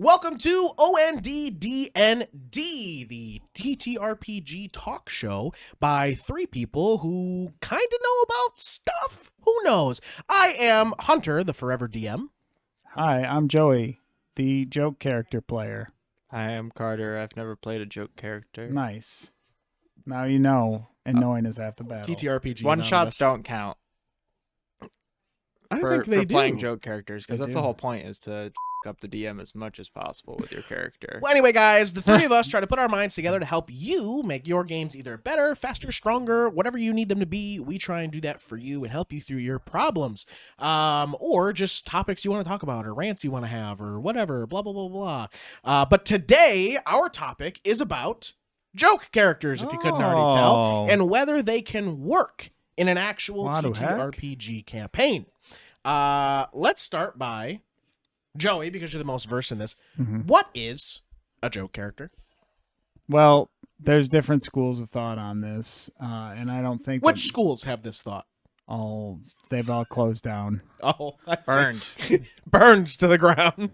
Welcome to OND DND, the TTRPG talk show by three people who kind of know about stuff. Who knows? I am Hunter, the forever DM. Hi, I'm Joey, the joke character player. Hi, I'm Carter. I've never played a joke character. Nice. Now you know, and knowing is half the battle. TTRPG. One shots don't count. I don't think they for do. playing joke characters, because They that's do. the whole point, is to up the DM as much as possible with your character. Well, anyway, guys, the three of us try to put our minds together to help you make your games either better, faster, stronger, whatever you need them to be. We try and do that for you and help you through your problems, or just topics you want to talk about, or rants you want to have, or whatever. Blah blah blah blah. But today, our topic is about joke characters, if you couldn't already tell, and whether they can work in an actual TTRPG campaign. Let's start by Joey, because you're the most versed in this. What is a joke character? Well, there's different schools of thought on this, and I don't think Which schools have this thought? They've all closed down. Oh, I see. Burned. Burned to the ground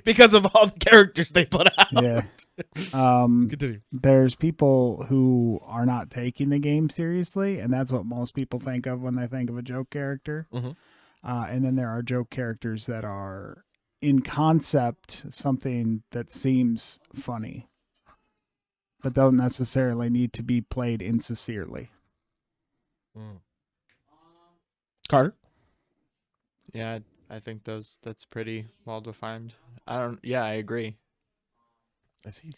because of all the characters they put out. Yeah. Continue. There's people who are not taking the game seriously, and that's what most people think of when they think of a joke character. And then there are joke characters that are, in concept, something that seems funny, but don't necessarily need to be played insincerely. Carter? Yeah, I think that's pretty well defined. I agree. I see.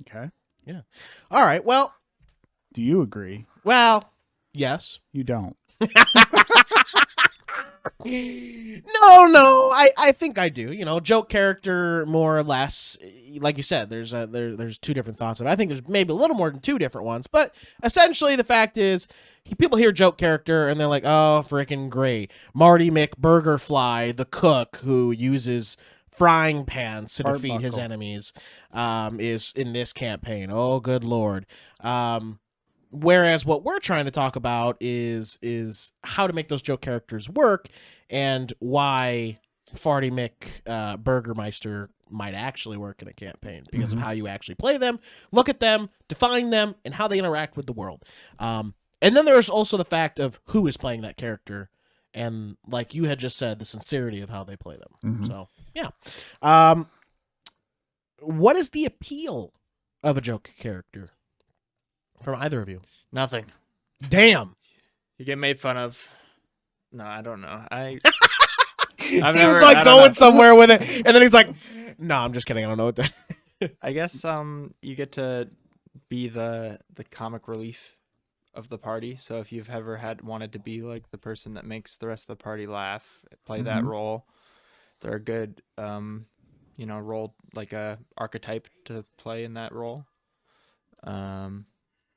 Okay. Yeah. All right. Well, Do you agree? yes. You don't. No, I think I do. You know, joke character, more or less, like you said, there's two different thoughts of it. I think there's maybe a little more than two different ones, but essentially the fact is, people hear joke character and they're like, oh, freaking great. Marty McBurgerfly, the cook who uses frying pans to defeat his enemies, is in this campaign. Oh, good Lord. Whereas what we're trying to talk about is how to make those joke characters work, and why Farty Mick Burgermeister might actually work in a campaign because of how you actually play them, look at them, define them, and how they interact with the world. And then there's also the fact of who is playing that character, and like you had just said, the sincerity of how they play them. So, yeah. What is the appeal of a joke character from either of you? Nothing. Damn. You get made fun of. No, I don't know. He was like going somewhere with it, and then he's like, "No, I'm just kidding. I don't know what to." I guess you get to be the comic relief of the party. So if you've ever wanted to be like the person that makes the rest of the party laugh, play that role. They're a good role, like a archetype to play in that role.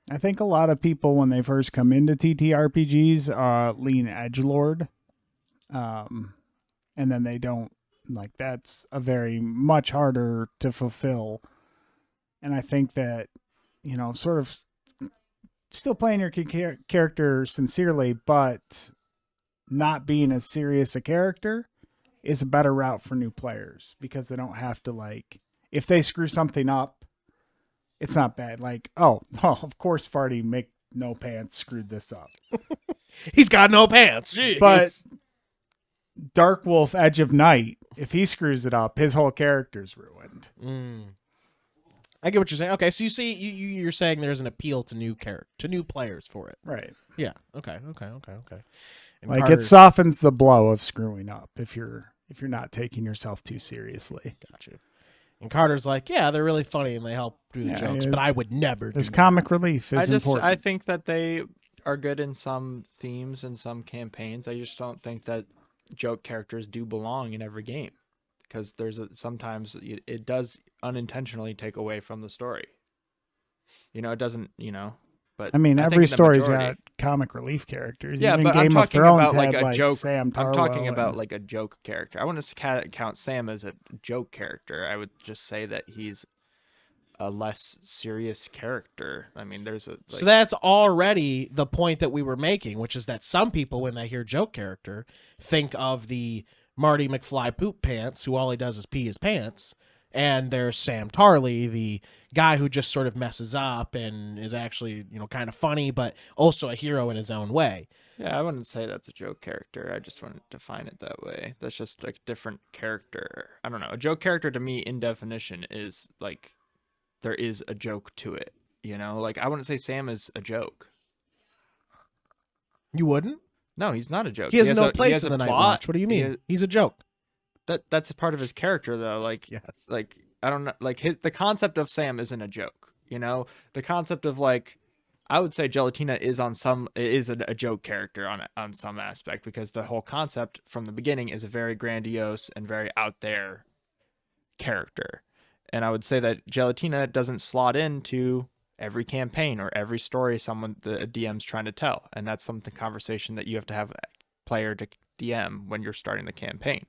I think a lot of people, when they first come into TTRPGs, lean edgelord, and then they don't, like, that's a very much harder to fulfill. And I think that, sort of still playing your character sincerely, but not being as serious a character is a better route for new players, because they don't have to, like, if they screw something up, it's not bad. Like, oh, of course, Farty Mick No Pants screwed this up. He's got no pants. Jeez. But Dark Wolf Edge of Night, if he screws it up, his whole character's ruined. I get what you're saying. Okay, so you see, you're saying there's an appeal to new players for it. Right. Yeah. Okay. And Like, Carter, it softens the blow of screwing up if you're not taking yourself too seriously. Got you. And Carter's like, yeah, they're really funny and they help do the jokes, but I would never. This comic relief is important. I think that they are good in some themes and some campaigns. I just don't think that joke characters do belong in every game, because sometimes it does unintentionally take away from the story. It doesn't. But I mean, every story's got comic relief characters. Yeah, Even but Game I'm of talking Thrones about like had, a joke. Sam I'm talking Tarwell about and- like a joke character. I wouldn't count Sam as a joke character. I would just say that he's a less serious character. I mean, so that's already the point that we were making, which is that some people, when they hear joke character, think of the Marty McFly Poop Pants, who all he does is pee his pants. And there's Sam Tarley, the guy who just sort of messes up and is actually, kind of funny, but also a hero in his own way. Yeah, I wouldn't say that's a joke character. I just wouldn't define it that way. That's just a different character. I don't know. A joke character to me, in definition, is like there is a joke to it. Like I wouldn't say Sam is a joke. You wouldn't? No, he's not a joke. He has no place in the Night Watch. What do you mean? He's a joke. That's a part of his character, though. Like, yes. Like I don't know. Like the concept of Sam isn't a joke. The concept of like. I would say Gelatina is a joke character on some aspect, because the whole concept from the beginning is a very grandiose and very out there character. And I would say that Gelatina doesn't slot into every campaign or every story the DM's trying to tell. And that's something conversation that you have to have player to DM when you're starting the campaign.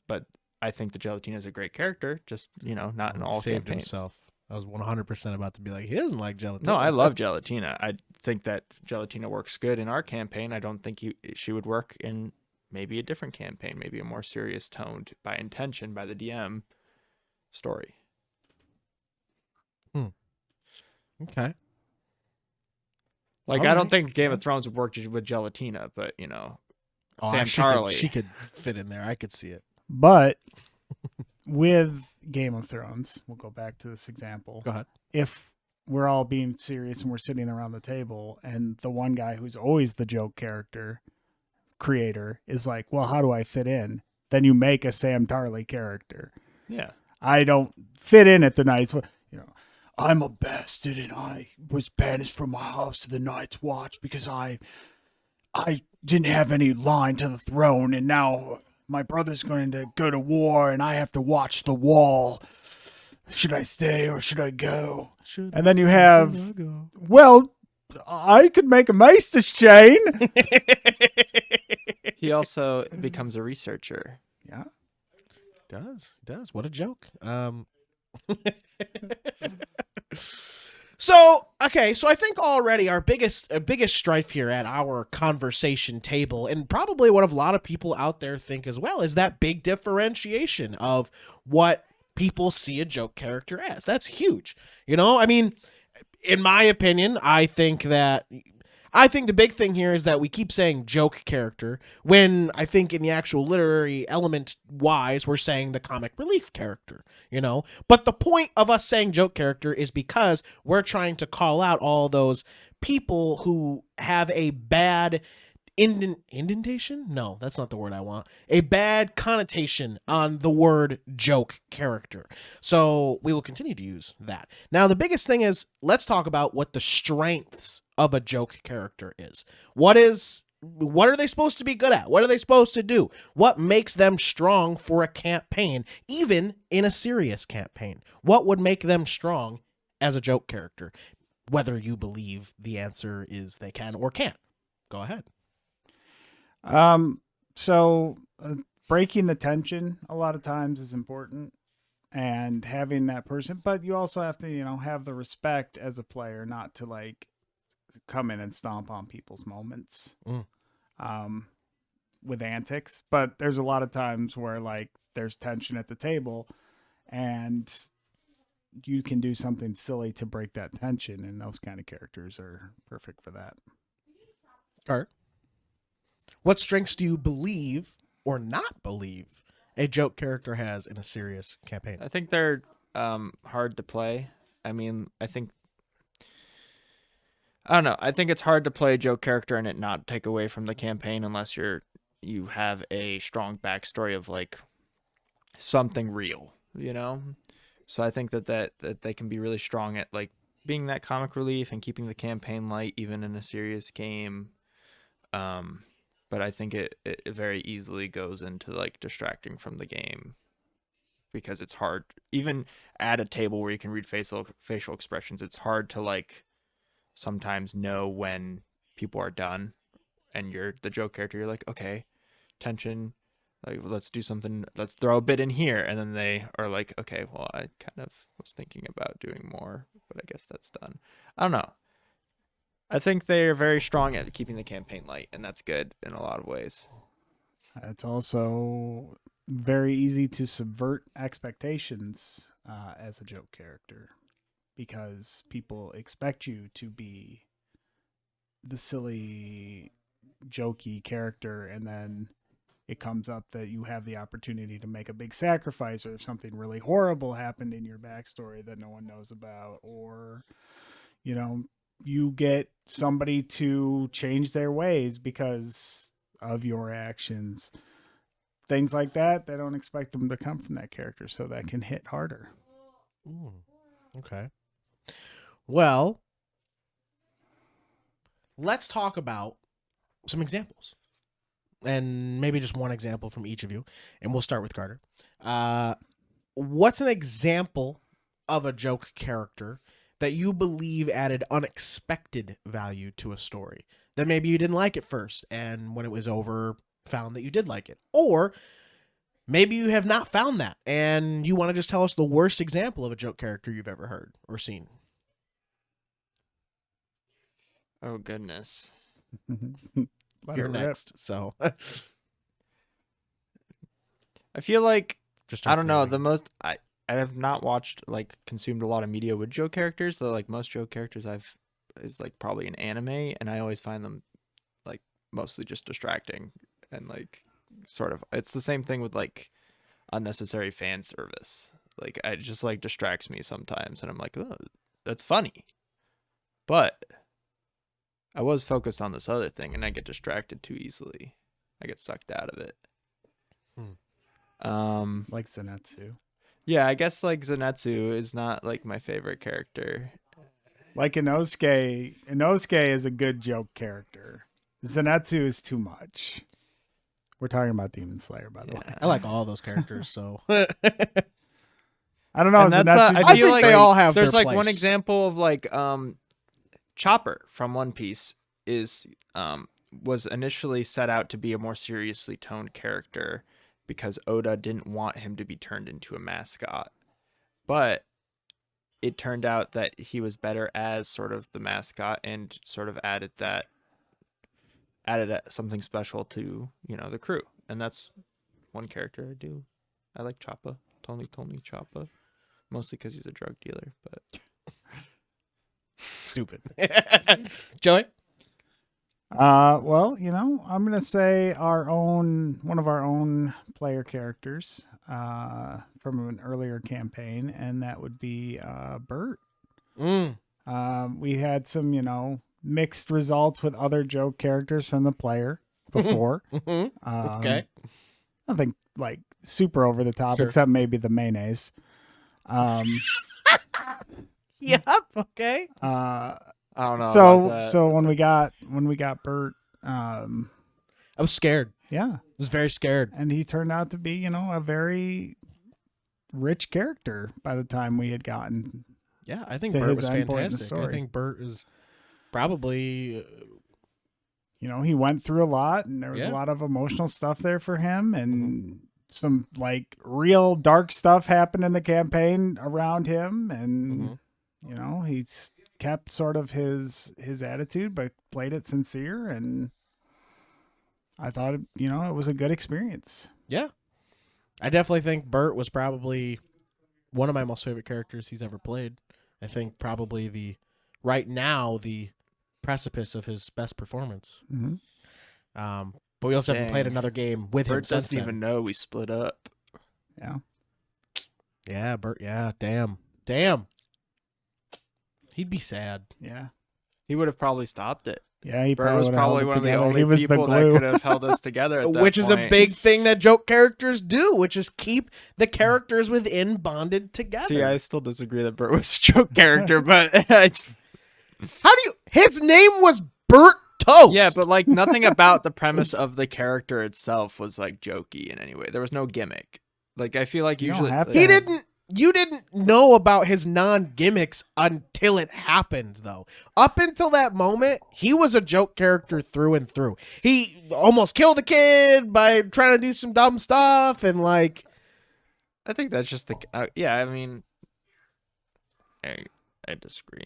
But I think the Gelatina is a great character, just, not in all saved campaigns. Himself. I was 100% about to be like, he doesn't like Gelatina. No, I love Gelatina. I think that Gelatina works good in our campaign. I don't think she would work in maybe a different campaign, maybe a more serious toned by intention by the DM story. Okay. Like, I don't think Game of Thrones would work with Gelatina, but, Sam Tarley. She could fit in there. I could see it. But with Game of Thrones, we'll go back to this example. Go ahead. If we're all being serious and we're sitting around the table and the one guy who's always the joke character creator is like, well, how do I fit in? Then you make a Sam Tarley character. Yeah. I don't fit in at the Night's Watch. I'm a bastard and I was banished from my house to the Night's Watch because I didn't have any line to the throne, and now my brother's going to go to war and I have to watch the wall. Should I stay or should I go? And then you have, well, I could make a master's chain. He also becomes a researcher. Yeah. Does. What a joke. So I think already our biggest strife here at our conversation table, and probably what a lot of people out there think as well, is that big differentiation of what people see a joke character as. That's huge. I mean, in my opinion, I think the big thing here is that we keep saying joke character when I think in the actual literary element wise, we're saying the comic relief character, But the point of us saying joke character is because we're trying to call out all those people who have a bad indentation? No, that's not the word I want. A bad connotation on the word joke character. So we will continue to use that. Now, the biggest thing is, let's talk about what the strengths of a joke character is. What are they supposed to be good at? What are they supposed to do? What makes them strong for a campaign, even in a serious campaign? What would make them strong as a joke character? Whether you believe the answer is they can or can't. Go ahead. So breaking the tension a lot of times is important, and having that person, but you also have to, have the respect as a player, not to like come in and stomp on people's moments, with antics. But there's a lot of times where like there's tension at the table and you can do something silly to break that tension. And those kind of characters are perfect for that. All right. What strengths do you believe or not believe a joke character has in a serious campaign? I think they're hard to play. I mean, I don't know. I think it's hard to play a joke character and it not take away from the campaign unless you have a strong backstory of like something real, So I think that they can be really strong at like being that comic relief and keeping the campaign light even in a serious game. But I think it very easily goes into like distracting from the game, because it's hard, even at a table where you can read facial expressions, it's hard to like sometimes know when people are done and you're the joke character. You're like, okay, tension, like let's do something, let's throw a bit in here, and then they are like, okay, well, I kind of was thinking about doing more, but I guess that's done. I don't know. I think they are very strong at keeping the campaign light, and that's good in a lot of ways. It's also very easy to subvert expectations as a joke character because people expect you to be the silly, jokey character, and then it comes up that you have the opportunity to make a big sacrifice, or if something really horrible happened in your backstory that no one knows about, or you get somebody to change their ways because of your actions. Things like that, they don't expect them to come from that character, so that can hit harder. Ooh, okay. Well, let's talk about some examples. And maybe just one example from each of you. And we'll start with Carter. What's an example of a joke character that you believe added unexpected value to a story? That maybe you didn't like at first, and when it was over, found that you did like it. Or maybe you have not found that, and you want to just tell us the worst example of a joke character you've ever heard or seen. Oh, goodness. You're next, so. I feel like, Just I don't know, I have not consumed a lot of media with joke characters, though like most joke characters is like probably an anime, and I always find them like mostly just distracting and like sort of, it's the same thing with like unnecessary fan service. Like it just like distracts me sometimes, and I'm like, oh, that's funny, but I was focused on this other thing, and I get distracted too easily. I get sucked out of it. Like Zenitsu. Yeah, I guess like Zenitsu is not like my favorite character. Like Inosuke. Inosuke is a good joke character. Zenitsu is too much. We're talking about Demon Slayer, by the way. I like all those characters, so. I don't know. And that's I feel think like they all have there's their like one place. example of like Chopper from One Piece is was initially set out to be a more seriously toned character because Oda didn't want him to be turned into a mascot. But it turned out that he was better as sort of the mascot and sort of added something special to, the crew. And that's one character I do. I like Choppa. Tony Choppa. Mostly because he's a drug dealer, but Stupid. Joey? Well, I'm gonna say one of our own player characters from an earlier campaign, and that would be Bert. We had some, mixed results with other joke characters from the player before. Okay. Nothing like super over the top, Sure. except maybe the mayonnaise. Yep. Okay. I don't know. about So that. so when we got Bert, I was scared. yeah, I was very scared. and he turned out to be, a very rich character by the time we had gotten. Yeah, I think To Bert his was endpoint in the fantastic. I story. think Bert is probably. He went through a lot, and there was Yeah. a lot of emotional stuff there for him, and some like real dark stuff happened in the campaign around him, and he's kept sort of his attitude, but played it sincere, and I thought it was a good experience. Yeah. I definitely think Bert was probably one of my most favorite characters he's ever played. I think probably right now the precipice of his best performance. Mm-hmm. But we also haven't played Dang. another game with him Bert since doesn't then. even know we split up. Yeah. Yeah, Bert. Yeah, damn. He'd be sad. Yeah. He would have probably stopped it. Yeah, he Bert was would've probably held it one of the together. only He was the people that glue. could have held us together at that Which is a point. big thing that joke characters do, which is keep the characters within bonded together. See, I still disagree that Bert was a joke character, but it's His name was Bert Toast. yeah, but like nothing about the premise of the character itself was like jokey in any way. There was no gimmick. Like I feel like You don't usually have to. You didn't know about his non-gimmicks until it happened, though. Up until that moment, he was a joke character through and through. He almost killed a kid by trying to do some dumb stuff, and like, I think that's just yeah. I mean, I disagree.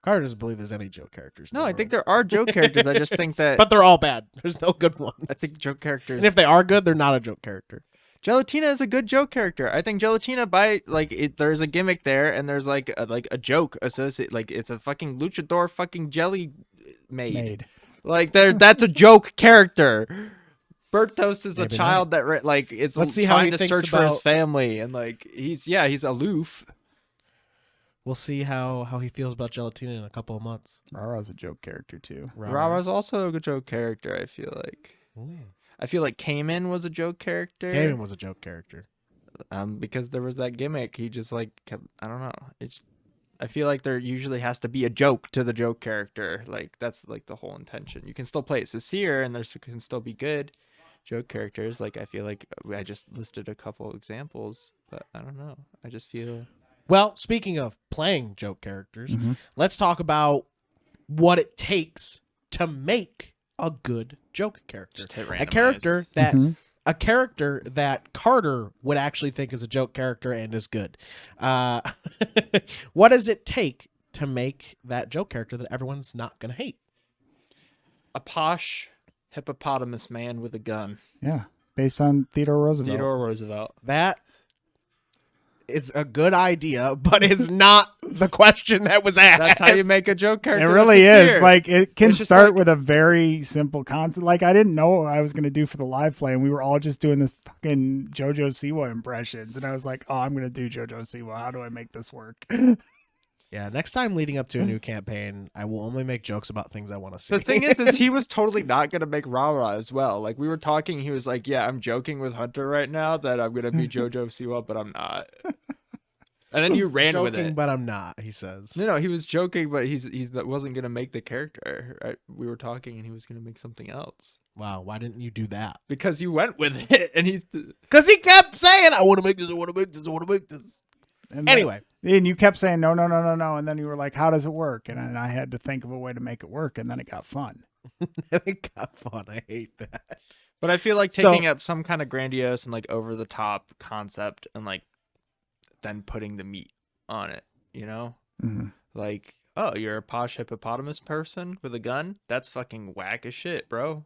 Carter doesn't believe there's any joke characters. in No, the I think world. there are joke characters. I just think that But they're all bad. There's no good ones. I think joke characters. And if they are good, they're not a joke character. Gelatina is a good joke character. I think Gelatina there's a gimmick there, and there's like a joke associated. Like it's a fucking luchador fucking jelly maid. Like that's a joke character. Bertos is Maybe a child that it's Let's see how trying he to thinks search for his about- family, and like he's aloof. We'll see how he feels about Gelatina in a couple of months. Rara's a joke character too. Rara's also a good joke character. I feel like. I feel like Cayman was a joke character. Cayman was a joke character. Because there was that gimmick. He just kept. I don't know. I feel like there usually has to be a joke to the joke character. Like that's like the whole intention. You can still play it sincere, and there can still be good joke characters. Like I feel like I just listed a couple examples, but I don't know. I just feel. Well, speaking of playing joke characters, let's talk about what it takes to make a good joke character. Just hit A randomize. character that Carter would actually think is a joke character and is good. What does it take to make that joke character that everyone's not going to hate? A posh hippopotamus man with a gun. Yeah, based on Theodore Roosevelt. Theodore Roosevelt. That is a good idea, but is not the question that was asked. That's how you make a joke It character. really that's is. sincere. Like it can It's just start like- with a very simple concept. Like I didn't know what I was going to do for the live play, and we were all just doing this fucking JoJo Siwa impressions, and I was like, "Oh, I'm going to do JoJo Siwa. How do I make this work?" Yeah, next time leading up to a new campaign, I will only make jokes about things I want to see. The thing is he was totally not gonna make Rara as well. Like we were talking, he was like, "Yeah, I'm joking with Hunter right now that I'm gonna be JoJo Siwa, but I'm not." And then you ran with joking, it. but I'm not, he says. No, he was joking, but he wasn't gonna make the character. Right? We were talking, and he was gonna make something else Wow, why didn't you do that? because you went with it, and he's. Because he kept saying, I want to make this, I want to make this, I want to make this. And Anyway. and you kept saying no, and then you were like, "How does it work?" And then I had to think of a way to make it work, and then it got fun. It got fun. I hate that. But I feel like So- taking out some kind of grandiose and like over the top concept and like then putting the meat on it, you know? Mhm. Like, oh, you're a posh hippopotamus person with a gun? That's fucking whack as shit, bro.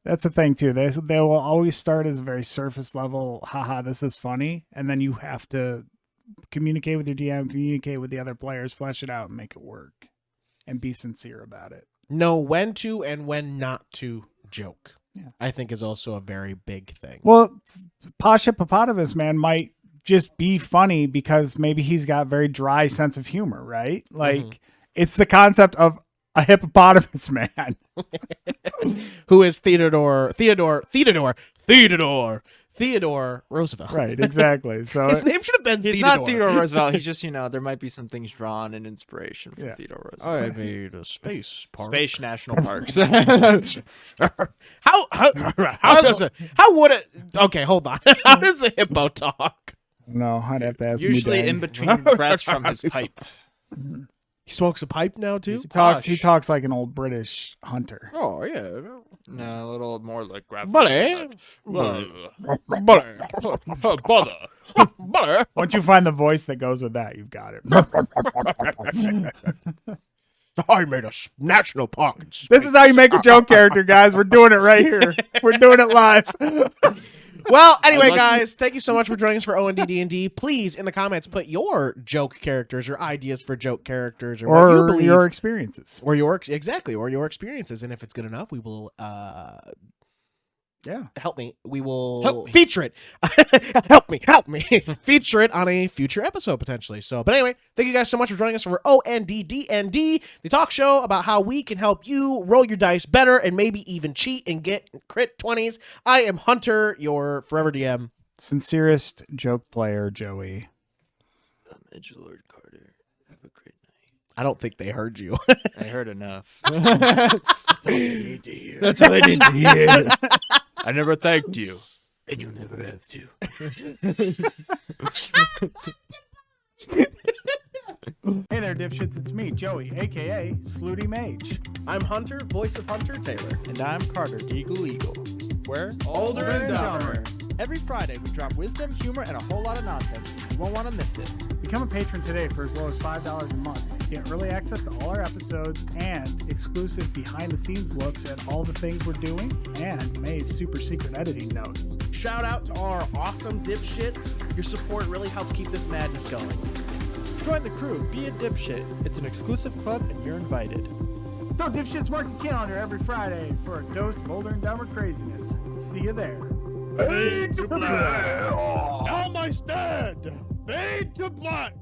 That's the thing too. They will always start as a very surface level. Haha, this is funny, and then you have to communicate with your DM, communicate with the other players, flesh it out, and make it work, and be sincere about it. Know when to and when not to joke. Yeah. I think is also a very big thing. Well, Posh Hippopotamus Man might just be funny because maybe he's got very dry sense of humor, right? Like it's the concept of a hippopotamus man. Who is Theodore Roosevelt. Right, exactly. So His name should have been He's Theodore. not Theodore Roosevelt. He's just, there might be some things drawn in inspiration from Yeah. Theodore Roosevelt. I made a space park. Space National Parks. How does it? How would it? Okay, hold on. How does a hippo talk? no, I'd have to ask. Usually Mudang. in between breaths from his pipe. He smokes a pipe now too. He's He posh. talks like an old British hunter. Oh yeah. No, a little more like graphic. Buddy. Once you find the voice that goes with that, you've got it. I made a national park. in This is how you make a joke character, guys. We're doing it right here. We're doing it live. Well, anyway, guys, thank you so much for joining us for OND D&D. Please, in the comments, put your joke characters, your ideas for joke characters, or what you Or believe, your experiences. or your experiences. And if it's good enough, we will Yeah. help me. We will Help me. feature it. help me, feature it on a future episode potentially. So, but anyway, thank you guys so much for joining us for OND D&D, the talk show about how we can help you roll your dice better and maybe even cheat and get crit 20s. I am Hunter, your forever DM. Sincerest joke player, Joey. I'm Edgelord Carter. Have a great night. I don't think they heard you. I heard enough. That's all you need to hear. That's all I need to hear. I never thanked you. And you'll never have to. Hey there, dipshits. It's me, Joey, a.k.a. Slooty Mage. I'm Hunter, voice of Hunter Taylor. And I'm Carter, Deagle Eagle. We're Older and dumber. Every Friday, we drop wisdom, humor, and a whole lot of nonsense. You won't want to miss it. Become a patron today for as low as $5 a month. Get early access to all our episodes and exclusive behind-the-scenes looks at all the things we're doing and May's super secret editing notes. Shout out to all our awesome dipshits. Your support really helps keep this madness going. Join the crew, be a dipshit. It's an exclusive club and you're invited. Throw Dipshit's mark your calendar every Friday for a dose of older and dumber craziness. See you there. Fade to black. Now my stand. Fade to black.